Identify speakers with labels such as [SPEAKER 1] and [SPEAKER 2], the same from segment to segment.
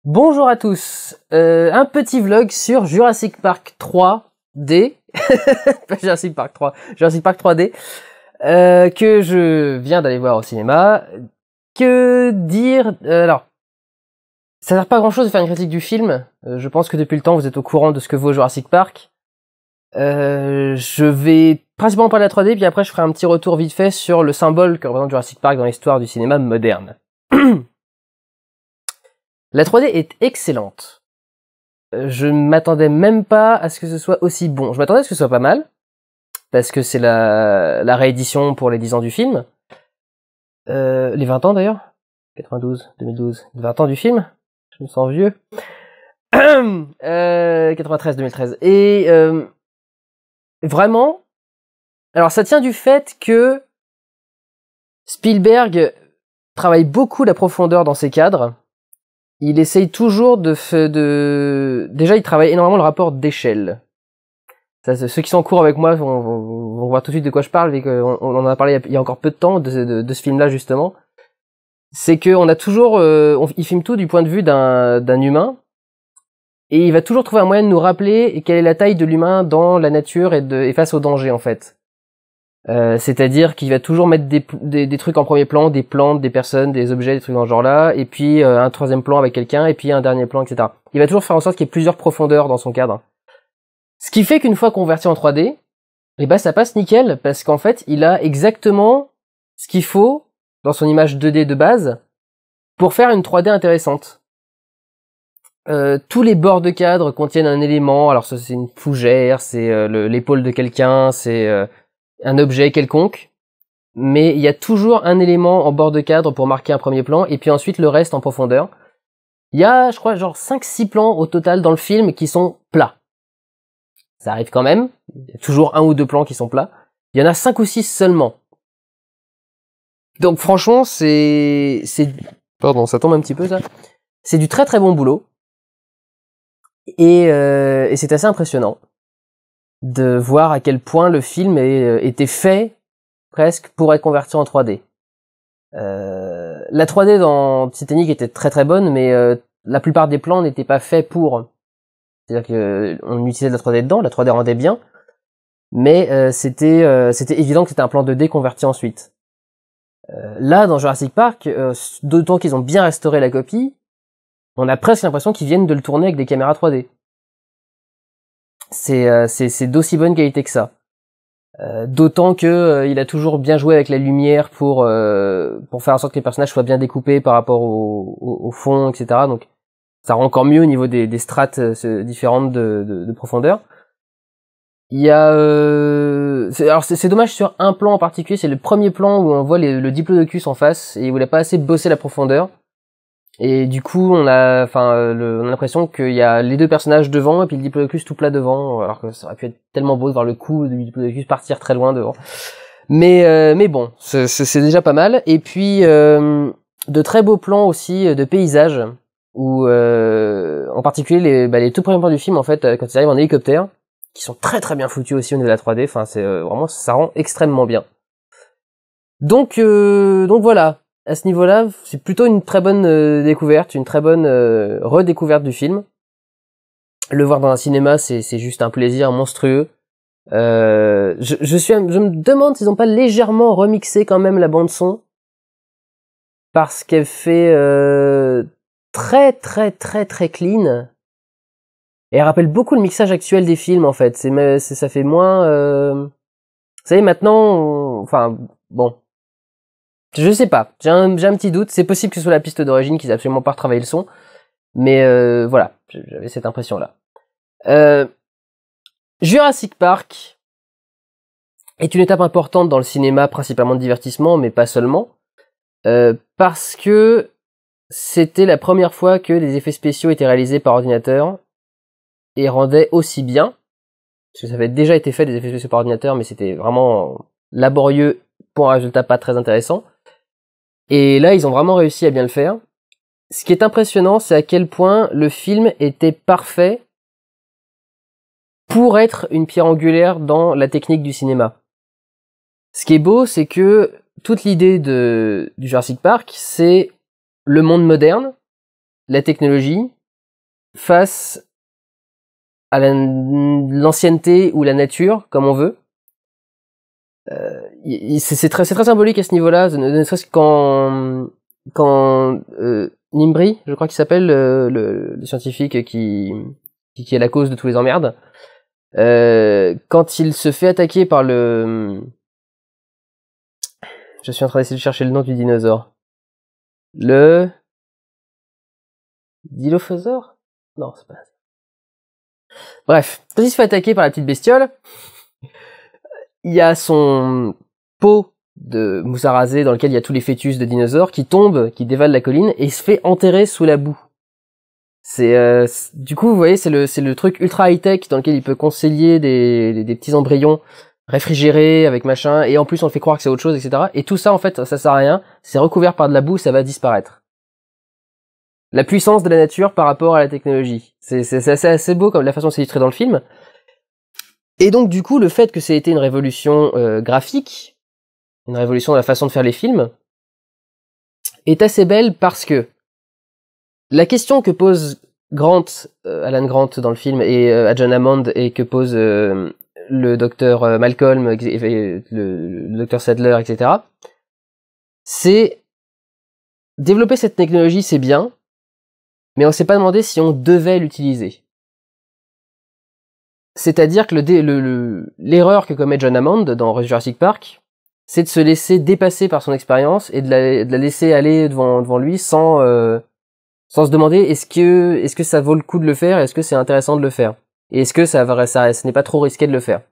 [SPEAKER 1] Bonjour à tous, un petit vlog sur Jurassic Park 3D, pas Jurassic Park 3, Jurassic Park 3D, que je viens d'aller voir au cinéma. Que dire alors, ça sert pas à grand chose de faire une critique du film, je pense que depuis le temps vous êtes au courant de ce que vaut Jurassic Park. Je vais principalement parler de la 3D, puis après je ferai un petit retour vite fait sur le symbole que représente Jurassic Park dans l'histoire du cinéma moderne. La 3D est excellente. Je ne m'attendais même pas à ce que ce soit aussi bon. Je m'attendais à ce que ce soit pas mal, parce que c'est la réédition pour les 10 ans du film. Les 20 ans d'ailleurs 92, 2012, 20 ans du film. Je me sens vieux. 93, 2013. Et vraiment, alors ça tient du fait que Spielberg travaille beaucoup la profondeur dans ses cadres. Il essaye toujours déjà il travaille énormément le rapport d'échelle. Ceux qui sont en cours avec moi vont voir tout de suite de quoi je parle, et qu'on en a parlé il y a encore peu de temps de ce film-là justement. C'est que on a toujours, il filme tout du point de vue d'un humain, et il va toujours trouver un moyen de nous rappeler quelle est la taille de l'humain dans la nature et face au danger en fait. C'est-à-dire qu'il va toujours mettre des trucs en premier plan, des plantes, des personnes, des objets, des trucs dans ce genre-là, et puis un troisième plan avec quelqu'un, et puis un dernier plan, etc. Il va toujours faire en sorte qu'il y ait plusieurs profondeurs dans son cadre. Ce qui fait qu'une fois converti en 3D, eh ben ça passe nickel, parce qu'en fait, il a exactement ce qu'il faut dans son image 2D de base pour faire une 3D intéressante. Tous les bords de cadre contiennent un élément, alors ça c'est une fougère, c'est l'épaule de quelqu'un, c'est un objet quelconque, mais il y a toujours un élément en bord de cadre pour marquer un premier plan, et puis ensuite le reste en profondeur. Il y a, je crois, genre 5-6 plans au total dans le film qui sont plats. Ça arrive quand même, il y a toujours un ou deux plans qui sont plats. Il y en a 5 ou 6 seulement. Donc franchement, Pardon, ça tombe un petit peu ça. C'est du très très bon boulot. Et c'est assez impressionnant de voir à quel point le film était fait presque pour être converti en 3D. La 3D dans Titanic était très très bonne, mais la plupart des plans n'étaient pas faits pour. C'est-à-dire qu'on utilisait de la 3D dedans, la 3D rendait bien, mais c'était évident que c'était un plan 2D converti ensuite. Là, dans Jurassic Park, d'autant qu'ils ont bien restauré la copie, on a presque l'impression qu'ils viennent de le tourner avec des caméras 3D. C'est d'aussi bonne qualité que ça. D'autant que il a toujours bien joué avec la lumière pour faire en sorte que les personnages soient bien découpés par rapport au fond, etc. Donc ça rend encore mieux au niveau des strates différentes de profondeur. Il y a alors c'est dommage sur un plan en particulier, c'est le premier plan où on voit le diplodocus en face et où il a pas assez bossé la profondeur. Et du coup, on a l'impression qu'il y a les deux personnages devant et puis le diplodocus tout plat devant, alors que ça aurait pu être tellement beau de voir le cou du diplodocus partir très loin devant. Mais bon, c'est déjà pas mal. Et puis de très beaux plans aussi de paysages où en particulier les tout premiers plans du film en fait quand ils arrivent en hélicoptère, qui sont très très bien foutus aussi au niveau de la 3D. Enfin, c'est vraiment, ça rend extrêmement bien. Donc voilà. À ce niveau-là, c'est plutôt une très bonne découverte, une très bonne redécouverte du film. Le voir dans un cinéma, c'est juste un plaisir monstrueux. Je me demande s'ils n'ont pas légèrement remixé quand même la bande son, parce qu'elle fait très très très très clean. Et elle rappelle beaucoup le mixage actuel des films en fait. Ça fait moins. Vous savez maintenant, enfin bon. Je sais pas, j'ai un petit doute, c'est possible que ce soit la piste d'origine qu'ils aient absolument pas retravaillé le son, mais voilà, j'avais cette impression-là. Jurassic Park est une étape importante dans le cinéma, principalement de divertissement, mais pas seulement, parce que c'était la première fois que les effets spéciaux étaient réalisés par ordinateur et rendaient aussi bien, parce que ça avait déjà été fait des effets spéciaux par ordinateur, mais c'était vraiment laborieux pour un résultat pas très intéressant. Et là, ils ont vraiment réussi à bien le faire. Ce qui est impressionnant, c'est à quel point le film était parfait pour être une pierre angulaire dans la technique du cinéma. Ce qui est beau, c'est que toute l'idée du Jurassic Park, c'est le monde moderne, la technologie, face à l'ancienneté ou la nature, comme on veut. C'est très symbolique à ce niveau-là, ne serait-ce quand Nimbri, je crois qu'il s'appelle, le scientifique qui est la cause de tous les emmerdes, quand il se fait attaquer par je suis en train d'essayer de chercher le nom du dinosaure. Le Dilophosaure? Non, c'est pas ça. Bref, quand il se fait attaquer par la petite bestiole, il y a son pot de mousse à raser dans lequel il y a tous les fœtus de dinosaures qui tombent, qui dévalent la colline et il se fait enterrer sous la boue. Du coup, vous voyez, c'est le truc ultra high-tech dans lequel il peut conseiller des petits embryons réfrigérés avec machin, et en plus on le fait croire que c'est autre chose, etc. Et tout ça, en fait, ça sert à rien, c'est recouvert par de la boue, ça va disparaître. La puissance de la nature par rapport à la technologie. C'est assez beau comme la façon c'est illustré dans le film. Et donc, du coup, le fait que ça ait été une révolution graphique, une révolution de la façon de faire les films, est assez belle parce que la question que pose Alan Grant dans le film, et à John Hammond, et que pose le docteur Malcolm, le docteur Sadler, etc., c'est développer cette technologie, c'est bien, mais on s'est pas demandé si on devait l'utiliser. C'est-à-dire que l'erreur que commet John Hammond dans Jurassic Park, c'est de se laisser dépasser par son expérience et de la laisser aller devant lui sans se demander est-ce que ça vaut le coup de le faire, est-ce que c'est intéressant de le faire, et est-ce que ce n'est pas trop risqué de le faire.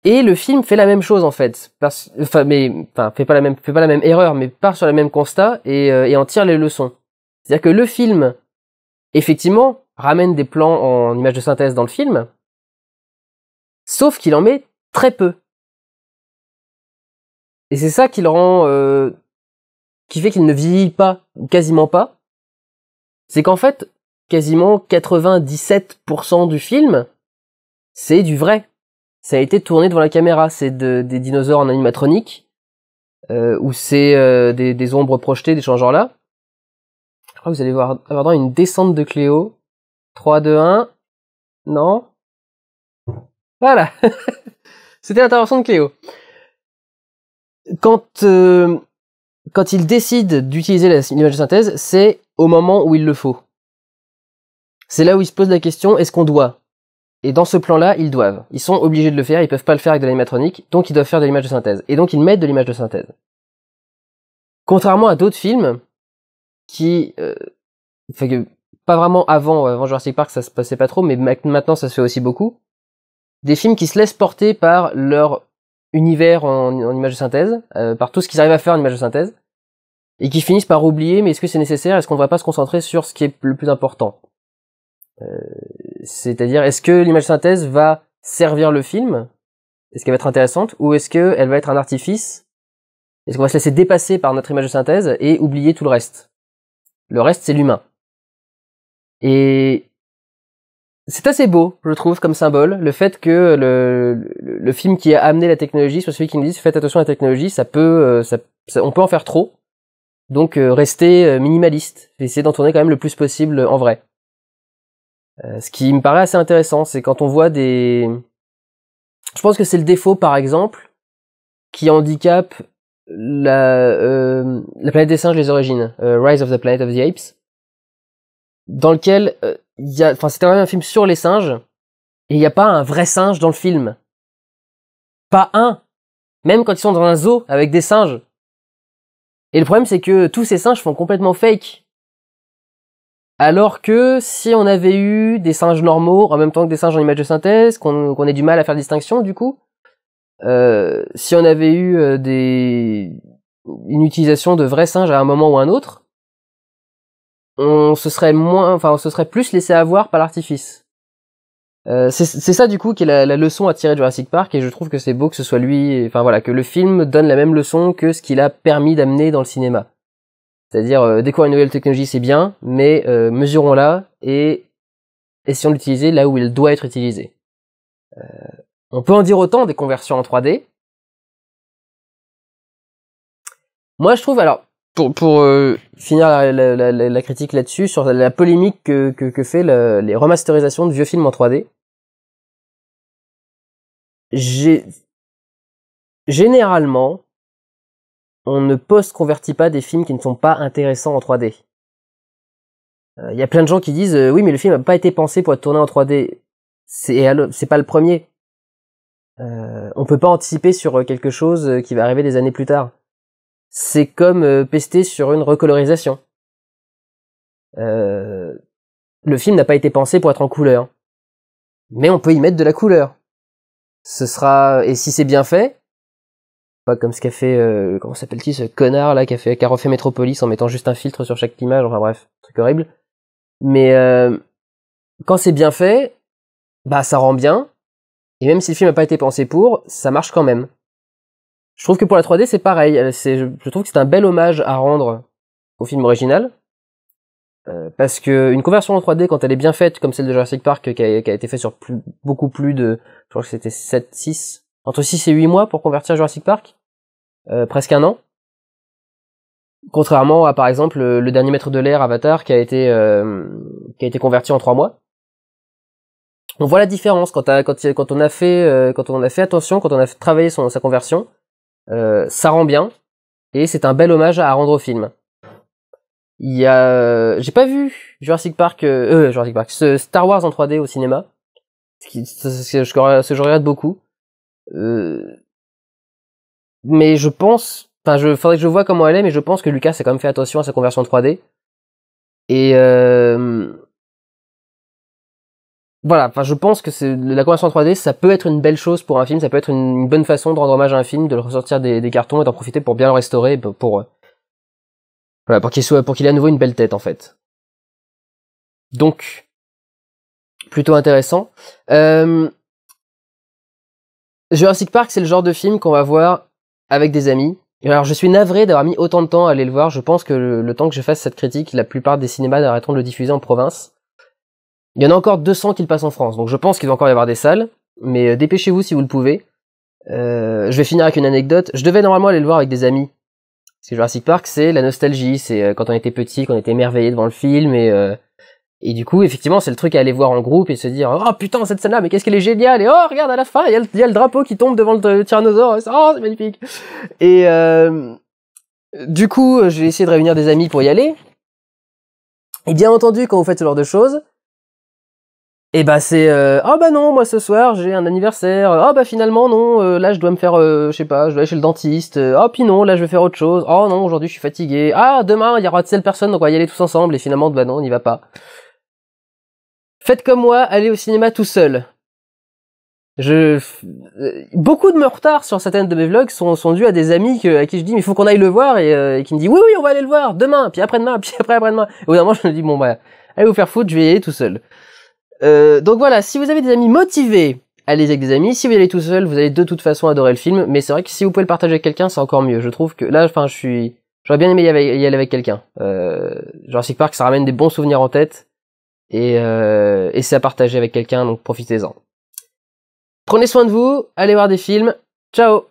[SPEAKER 1] Et le film fait la même chose en fait, fait pas la même erreur, mais part sur le même constat et en tire les leçons. C'est-à-dire que le film, effectivement, ramène des plans en images de synthèse dans le film, sauf qu'il en met très peu. Et c'est ça qui le rend, qui fait qu'il ne vieillit pas, ou quasiment pas. C'est qu'en fait, quasiment 97% du film, c'est du vrai. Ça a été tourné devant la caméra, c'est des dinosaures en animatronique, ou c'est des ombres projetées, des choses genre là. Je crois que vous allez avoir droit à une descente de Cléo. 3, 2, 1. Non. Voilà. C'était l'intervention de Cléo. Quand il décide d'utiliser l'image de synthèse, c'est au moment où il le faut. C'est là où il se pose la question, est-ce qu'on doit? Et dans ce plan-là, ils doivent. Ils sont obligés de le faire, ils peuvent pas le faire avec de l'animatronique, donc ils doivent faire de l'image de synthèse. Et donc ils mettent de l'image de synthèse. Contrairement à d'autres films, qui... pas vraiment avant Jurassic Park, ça se passait pas trop, mais maintenant ça se fait aussi beaucoup. Des films qui se laissent porter par leur univers en image de synthèse, par tout ce qu'ils arrivent à faire en image de synthèse, et qui finissent par oublier, mais est-ce que c'est nécessaire? Est-ce qu'on ne devrait pas se concentrer sur ce qui est le plus important? C'est-à-dire, est-ce que l'image de synthèse va servir le film? Est-ce qu'elle va être intéressante? Ou est-ce qu'elle va être un artifice? Est-ce qu'on va se laisser dépasser par notre image de synthèse et oublier tout le reste? Le reste, c'est l'humain. Et c'est assez beau, je trouve, comme symbole, le fait que le film qui a amené la technologie soit celui qui nous dit faites attention à la technologie, on peut en faire trop, donc restez minimaliste, essayez d'en tourner quand même le plus possible en vrai. Ce qui me paraît assez intéressant, c'est quand on voit je pense que c'est le défaut, par exemple, qui handicape la planète des singes, les origines, Rise of the Planet of the Apes, dans lequel c'était vraiment un film sur les singes, et il n'y a pas un vrai singe dans le film. Pas un. Même quand ils sont dans un zoo avec des singes. Et le problème, c'est que tous ces singes font complètement fake. Alors que si on avait eu des singes normaux en même temps que des singes en image de synthèse, qu'on ait du mal à faire distinction du coup, si on avait eu une utilisation de vrais singes à un moment ou à un autre, on se serait plus laissé avoir par l'artifice. C'est ça du coup qui est la leçon à tirer de Jurassic Park, et je trouve que c'est beau que ce soit lui, que le film donne la même leçon que ce qu'il a permis d'amener dans le cinéma. C'est-à-dire, découvrir une nouvelle technologie, c'est bien, mais mesurons-la et essayons de l'utiliser là où il doit être utilisé. On peut en dire autant des conversions en 3D. Moi, je trouve, alors, pour finir la critique là-dessus, sur la polémique que fait les remasterisations de vieux films en 3D, généralement, on ne post-convertit pas des films qui ne sont pas intéressants en 3D. Il y a plein de gens qui disent oui, mais le film n'a pas été pensé pour être tourné en 3D. C'est pas le premier. On peut pas anticiper sur quelque chose qui va arriver des années plus tard. C'est comme pester sur une recolorisation. Le film n'a pas été pensé pour être en couleur, mais on peut y mettre de la couleur. Et si c'est bien fait, pas comme ce qu'a fait comment s'appelle-t-il, ce connard là qui a refait Metropolis en mettant juste un filtre sur chaque image, enfin bref, truc horrible. Mais quand c'est bien fait, bah ça rend bien, et même si le film n'a pas été pensé pour, ça marche quand même. Je trouve que pour la 3D c'est pareil, je trouve que c'est un bel hommage à rendre au film original, parce que une conversion en 3D quand elle est bien faite, comme celle de Jurassic Park qui a été faite sur beaucoup plus de, je crois que c'était 6 entre 6 et 8 mois pour convertir Jurassic Park, presque un an. Contrairement à, par exemple, le dernier Maître de l'air, Avatar, qui a été converti en 3 mois. On voit la différence quand on a fait attention, quand on a travaillé sa conversion, ça rend bien, et c'est un bel hommage à rendre au film. J'ai pas vu Jurassic Park, ce Star Wars en 3D au cinéma, ce que je regrette beaucoup. Mais je pense, faudrait que je vois comment elle est, mais je pense que Lucas a quand même fait attention à sa conversion 3D. Et voilà, je pense que la conversion 3D, ça peut être une belle chose pour un film, ça peut être une bonne façon de rendre hommage à un film, de le ressortir des cartons et d'en profiter pour bien le restaurer, pour qu'il ait à nouveau une belle tête en fait. Donc, plutôt intéressant. Jurassic Park, c'est le genre de film qu'on va voir avec des amis. Alors je suis navré d'avoir mis autant de temps à aller le voir, je pense que le temps que je fasse cette critique, la plupart des cinémas arrêteront de le diffuser en province. Il y en a encore 200 qui le passent en France, donc je pense qu'il va encore y avoir des salles, mais dépêchez-vous si vous le pouvez. Je vais finir avec une anecdote, je devais normalement aller le voir avec des amis, parce que Jurassic Park c'est la nostalgie, c'est quand on était petit, qu'on était émerveillé devant le film, et du coup, effectivement, c'est le truc à aller voir en groupe et se dire « Oh putain, cette scène-là, mais qu'est-ce qu'elle est géniale !» Et « Oh, regarde, à la fin, il y a le drapeau qui tombe devant le tyrannosaure. Oh, c'est magnifique !» Et du coup, j'ai essayé de réunir des amis pour y aller. Et bien entendu, quand vous faites ce genre de choses, et bah c'est « Oh bah non, moi ce soir, j'ai un anniversaire. Oh bah finalement, non, là je dois me faire, je sais pas, je dois aller chez le dentiste. Oh puis non, là je vais faire autre chose. Oh non, aujourd'hui je suis fatigué. Ah, demain, il y aura telle personne, donc on va y aller tous ensemble. » Et finalement, bah non, on n'y va pas. Faites comme moi, allez au cinéma tout seul. Beaucoup de mes retards sur certaines de mes vlogs sont dus à des amis à qui je dis mais il faut qu'on aille le voir et qui me disent oui on va aller le voir demain, puis après-demain, puis après-demain. Et au bout d'un moment je me dis bon bah allez vous faire foutre, je vais y aller tout seul. Donc voilà, si vous avez des amis motivés, allez avec des amis. Si vous y allez tout seul, vous allez de toute façon adorer le film. Mais c'est vrai que si vous pouvez le partager avec quelqu'un, c'est encore mieux. Je trouve que là, j'aurais bien aimé y aller avec quelqu'un. Jurassic Park, ça ramène des bons souvenirs en tête. Et c'est à partager avec quelqu'un, donc profitez-en. Prenez soin de vous, allez voir des films, ciao!